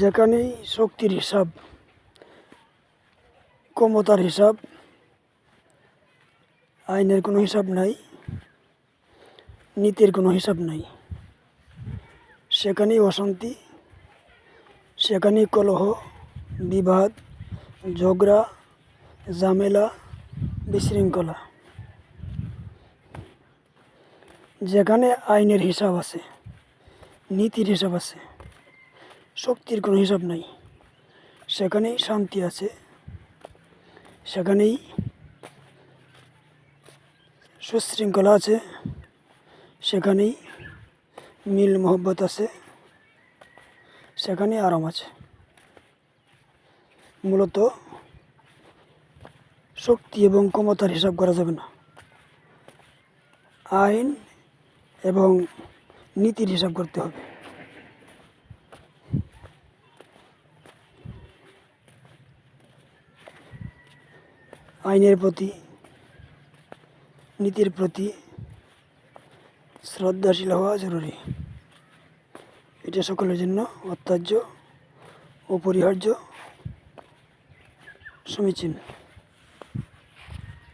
যেখানেই শক্তির হিসাব, ক্ষমতার হিসাব, আইনের কোনো হিসাব নাই, নীতির কোনো হিসাব নাই, সেখানেই অশান্তি, সেখানেই কলহ, বিবাদ, ঝগড়া, ঝামেলা, বিশৃঙ্খলা। যেখানে আইনের হিসাব আছে, নীতির হিসাব আছে, শক্তির কোনো হিসাব নাই, সেখানেই শান্তি আছে, সেখানেই সুশৃঙ্খলা আছে, সেখানেই মিল মহব্বত আছে, সেখানেই আরাম আছে। মূলত শক্তি এবং ক্ষমতার হিসাব করা যাবে না, আইন এবং নীতির হিসাব করতে হবে। আইনের প্রতি, নীতির প্রতি শ্রদ্ধাশীল হওয়া জরুরি। এটা সকলের জন্য অত্যার্য, অপরিহার্য, সমীচীন।